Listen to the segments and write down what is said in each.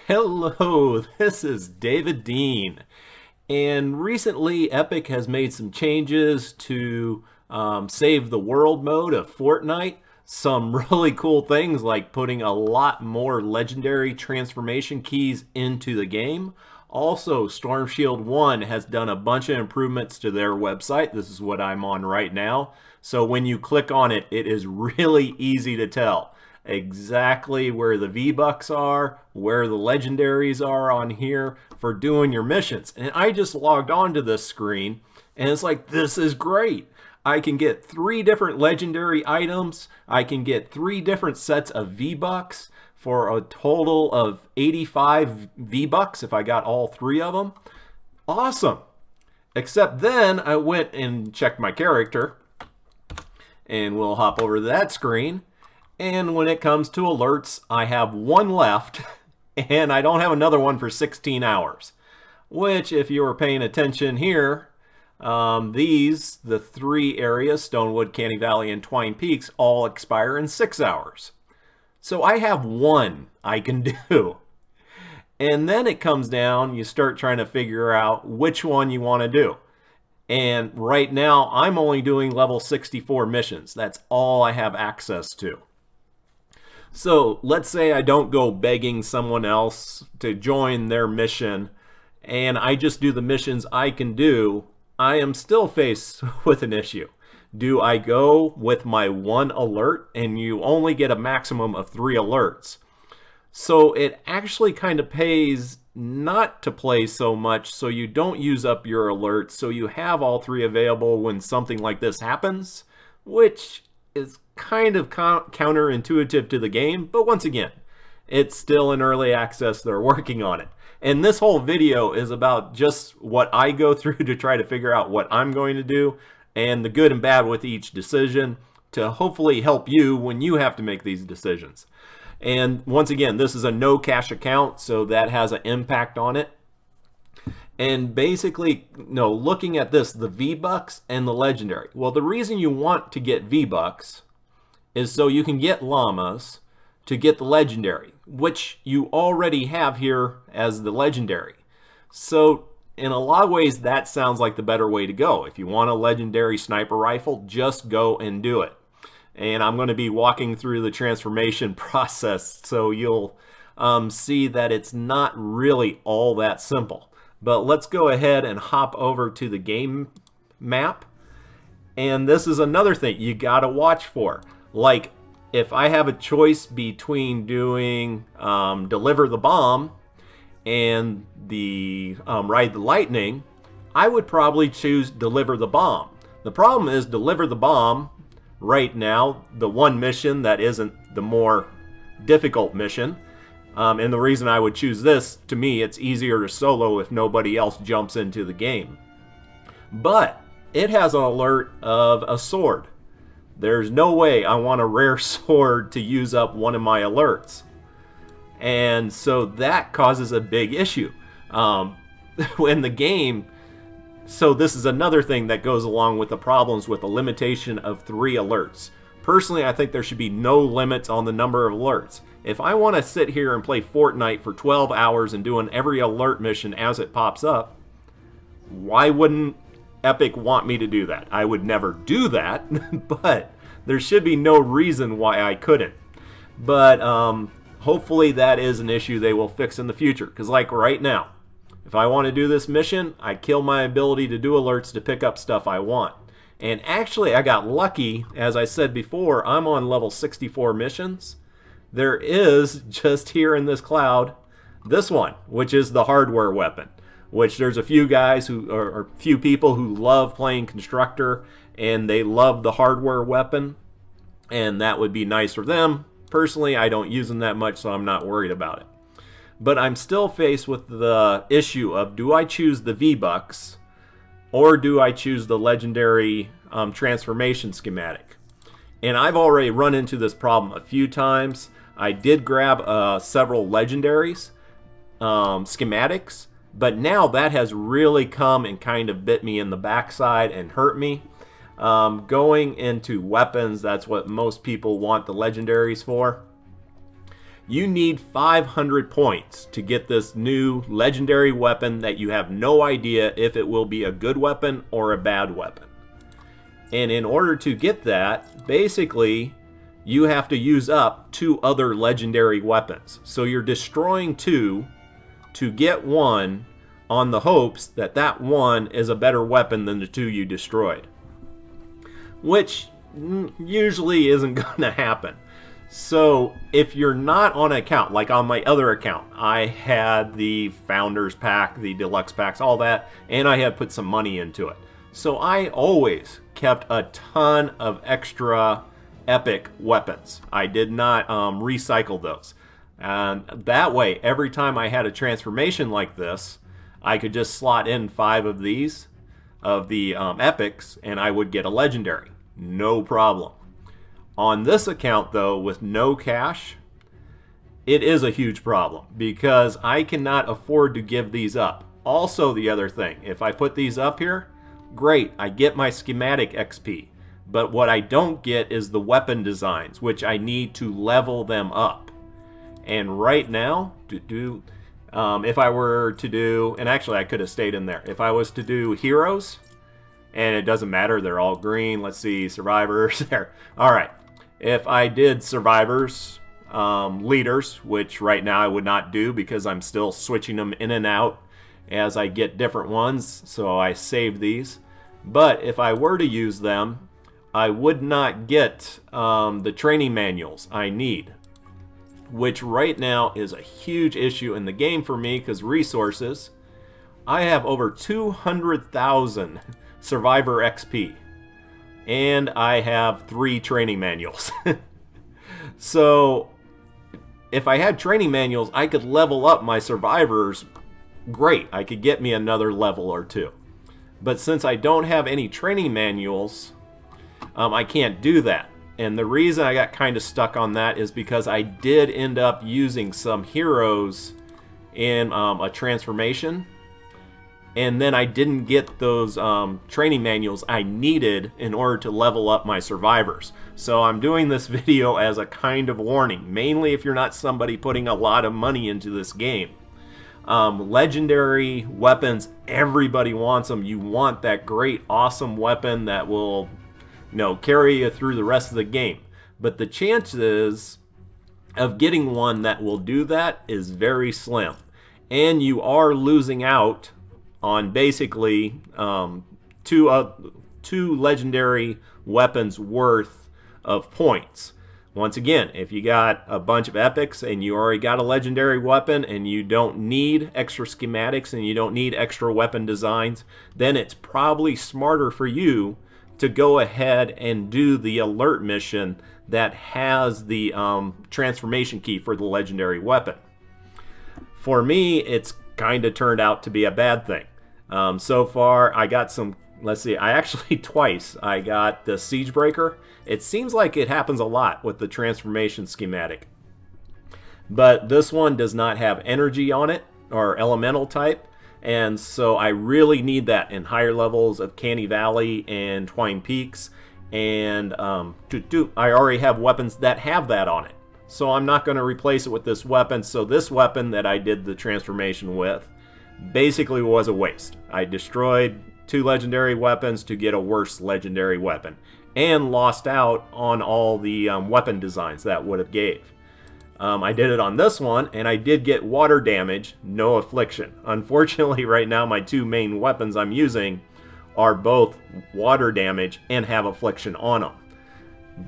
Hello, this is David Dean, and recently Epic has made some changes to Save the World mode of Fortnite. Some really cool things like putting a lot more legendary transformation keys into the game. Also, Storm Shield 1 has done a bunch of improvements to their website. This is what I'm on right now. So when you click on it, it is really easy to tell exactly where the VBucks are, where the Legendaries are on here for doing your missions. And I just logged onto this screen and it's like, this is great. I can get 3 different legendary items. I can get 3 different sets of VBucks for a total of 85 VBucks if I got all 3 of them. Awesome. Except then I went and checked my character, and we'll hop over to that screen. And when it comes to alerts, I have 1 left, and I don't have another one for 16 hours. Which, if you were paying attention here, the 3 areas, Stonewood, Canny Valley, and Twine Peaks, all expire in 6 hours. So I have 1 I can do. And then it comes down, you start trying to figure out which one you want to do. And right now, I'm only doing level 64 missions. That's all I have access to. So let's say I don't go begging someone else to join their mission, and I just do the missions I can do. I am still faced with an issue. Do I go with my 1 alert, and you only get a maximum of 3 alerts? So it actually kind of pays not to play so much so you don't use up your alerts, so you have all 3 available when something like this happens, which is kind of counterintuitive to the game, but once again, it's still in early access. They're working on it. And this whole video is about just what I go through to try to figure out what I'm going to do and the good and bad with each decision to hopefully help you when you have to make these decisions. And once again, this is a no cash account, so that has an impact on it. And basically, looking at this, the VBucks and the Legendary. Well, the reason you want to get VBucks is so you can get llamas to get the Legendary, which you already have here as the Legendary. So in a lot of ways, that sounds like the better way to go. If you want a Legendary sniper rifle, just go and do it. And I'm going to be walking through the transformation process, so you'll see that it's not really all that simple. But let's go ahead and hop over to the game map. And this is another thing you got to watch for. Like, if I have a choice between doing Deliver the Bomb and the Ride the Lightning, I would probably choose Deliver the Bomb. The problem is Deliver the Bomb, right now, the one mission that isn't the more difficult mission, and the reason I would choose this, to me, it's easier to solo if nobody else jumps into the game. But it has an alert of a sword. There's no way I want a rare sword to use up one of my alerts. And so that causes a big issue in the game. So this is another thing that goes along with the problems with the limitation of 3 alerts. Personally, I think there should be no limits on the number of alerts. If I want to sit here and play Fortnite for 12 hours and doing every alert mission as it pops up, why wouldn't Epic want me to do that? I would never do that, but there should be no reason why I couldn't. But hopefully that is an issue they will fix in the future, because like right now, if I want to do this mission, I kill my ability to do alerts to pick up stuff I want. And actually, I got lucky. As I said before, I'm on level 64 missions. There is, just here in this cloud, this one, which is the hardware weapon, which there's a few guys who, or a few people who love playing Constructor, and they love the hardware weapon, and that would be nice for them. Personally, I don't use them that much, so I'm not worried about it. But I'm still faced with the issue of, do I choose the VBucks or do I choose the Legendary transformation schematic? And I've already run into this problem a few times. I did grab several Legendaries schematics, but now that has really come and kind of bit me in the backside and hurt me. Going into weapons, that's what most people want the Legendaries for. You need 500 points to get this new legendary weapon that you have no idea if it will be a good weapon or a bad weapon. And in order to get that, basically, you have to use up 2 other legendary weapons. So you're destroying 2 to get 1 on the hopes that that 1 is a better weapon than the 2 you destroyed. Which usually isn't going to happen. So if you're not on an account, like on my other account, I had the Founders Pack, the Deluxe Packs, all that, and I had put some money into it. So I always kept a ton of extra epic weapons. I did not recycle those. And that way, every time I had a transformation like this, I could just slot in 5 of these, of the epics, and I would get a legendary. No problem. On this account, though, with no cash, it is a huge problem because I cannot afford to give these up. Also, the other thing, if I put these up here, great, I get my schematic XP. But what I don't get is the weapon designs, which I need to level them up. And right now, if I were to do, and actually I could have stayed in there, if I was to do heroes, and it doesn't matter, they're all green. Let's see, survivors there. All right, if I did survivors, leaders, which right now I would not do because I'm still switching them in and out as I get different ones, so I saved these. But if I were to use them, I would not get the training manuals I need, which right now is a huge issue in the game for me because resources. I have over 200,000 Survivor XP, and I have 3 training manuals. So if I had training manuals, I could level up my survivors. Great, I could get me another level or 2. But since I don't have any training manuals, I can't do that. And the reason I got kind of stuck on that is because I did end up using some heroes in a transformation, and then I didn't get those training manuals I needed in order to level up my survivors. So I'm doing this video as a kind of warning, mainly if you're not somebody putting a lot of money into this game. Legendary weapons, everybody wants them. You want that great, awesome weapon that will, you know, carry you through the rest of the game. But the chances of getting one that will do that is very slim. And you are losing out on basically 2 legendary weapons worth of points. Once again, if you got a bunch of epics and you already got a legendary weapon and you don't need extra schematics and you don't need extra weapon designs, then it's probably smarter for you to go ahead and do the alert mission that has the transformation key for the legendary weapon. For me, it's kind of turned out to be a bad thing. So far, I got some, let's see, I actually twice, I got the Siege Breaker. It seems like it happens a lot with the transformation schematic. But this one does not have energy on it, or elemental type. And so I really need that in higher levels of Canny Valley and Twine Peaks. And I already have weapons that have that on it. So I'm not going to replace it with this weapon. So this weapon that I did the transformation with basically was a waste. I destroyed 2 legendary weapons to get a worse legendary weapon. And lost out on all the weapon designs that would have gave. I did it on this one, and I did get water damage, no affliction. Unfortunately, right now, my 2 main weapons I'm using are both water damage and have affliction on them.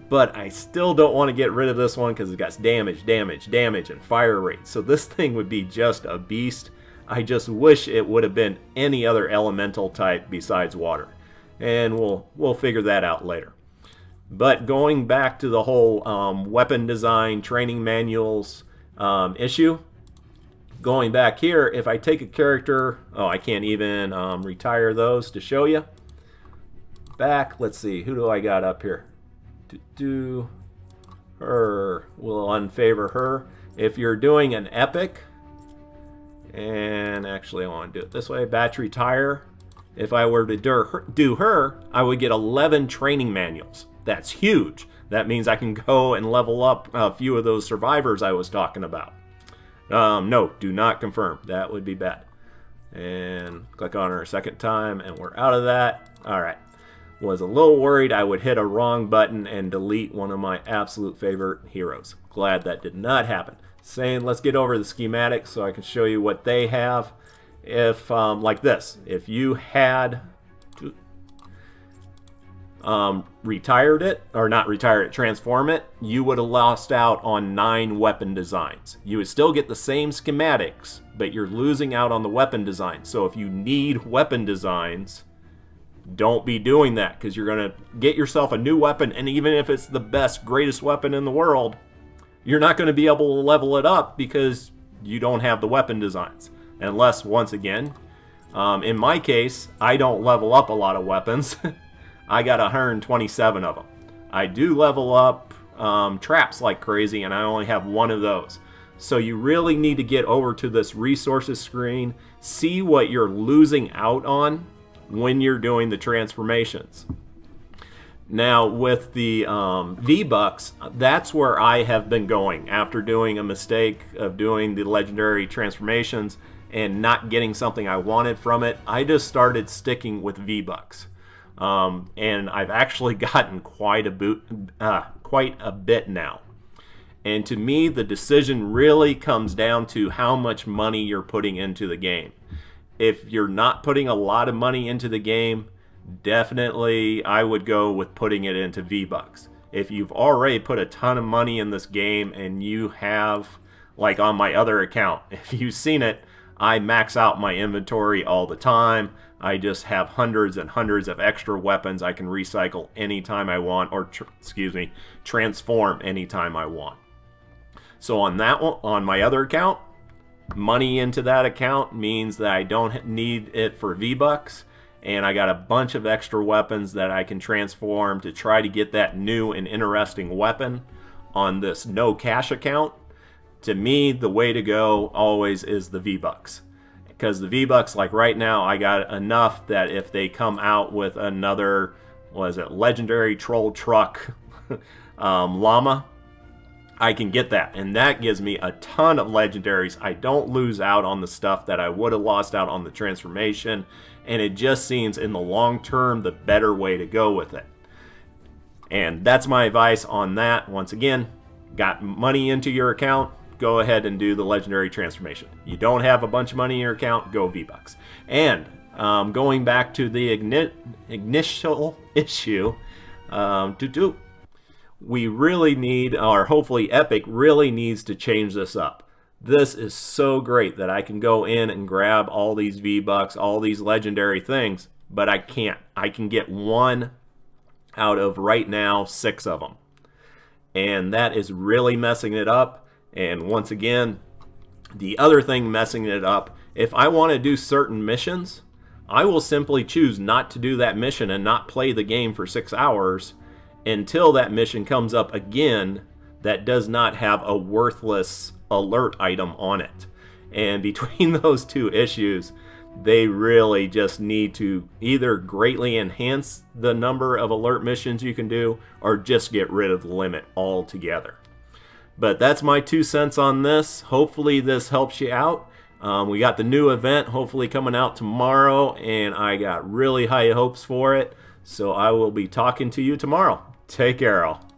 But I still don't want to get rid of this one because it's got damage, damage, damage, and fire rate. So this thing would be just a beast. I just wish it would have been any other elemental type besides water. And we'll figure that out later. But going back to the whole weapon design, training manuals issue, going back here, if I take a character, oh, I can't even retire those to show you. Back, let's see, who do I got up here? Her, we'll unfavor her. If you're doing an epic, and actually I want to do it this way, batch retire. If I were to do her, I would get 11 training manuals. That's huge. That means I can go and level up a few of those survivors I was talking about. No, do not confirm. That would be bad. And click on her a second time, and we're out of that. All right. Was a little worried I would hit a wrong button and delete one of my absolute favorite heroes. Glad that did not happen. Saying, let's get over the schematics so I can show you what they have. If, like this, if you had retired it, or not retired it, transform it, you would have lost out on 9 weapon designs. You would still get the same schematics, but you're losing out on the weapon design. So if you need weapon designs, don't be doing that, because you're going to get yourself a new weapon, and even if it's the best, greatest weapon in the world, you're not going to be able to level it up because you don't have the weapon designs. Unless, once again, in my case, I don't level up a lot of weapons. I got 127 of them. I do level up traps like crazy, and I only have 1 of those. So you really need to get over to this resources screen, see what you're losing out on when you're doing the transformations. Now with the VBucks, that's where I have been going after doing a mistake of doing the legendary transformations and not getting something I wanted from it. I just started sticking with VBucks. And I've actually gotten quite a bit now. And to me, the decision really comes down to how much money you're putting into the game. If you're not putting a lot of money into the game, definitely I would go with putting it into VBucks. If you've already put a ton of money in this game and you have, like on my other account, if you've seen it, I max out my inventory all the time. I just have hundreds and hundreds of extra weapons I can recycle anytime I want, or transform anytime I want. So on that one, on my other account, money into that account means that I don't need it for VBucks, and I got a bunch of extra weapons that I can transform to try to get that new and interesting weapon. On this no cash account, to me, the way to go always is the VBucks. Because the VBucks, like right now, I got enough that if they come out with another, what is it, legendary troll truck llama, I can get that. And that gives me a ton of legendaries. I don't lose out on the stuff that I would have lost out on the transformation. And it just seems in the long term the better way to go with it. And that's my advice on that. Once again, got money into your account, go ahead and do the legendary transformation. You don't have a bunch of money in your account, go VBucks. And going back to the initial issue, we really need, or hopefully Epic really needs to change this up. This is so great that I can go in and grab all these VBucks, all these legendary things, but I can't. I can get 1 out of right now 6 of them. And that is really messing it up. And once again, the other thing messing it up, if I want to do certain missions, I will simply choose not to do that mission and not play the game for 6 hours until that mission comes up again that does not have a worthless alert item on it. And between those two issues, they really just need to either greatly enhance the number of alert missions you can do or just get rid of the limit altogether. But that's my 2 cents on this. Hopefully this helps you out. We got the new event hopefully coming out tomorrow, and I got really high hopes for it. So I will be talking to you tomorrow. Take care, all.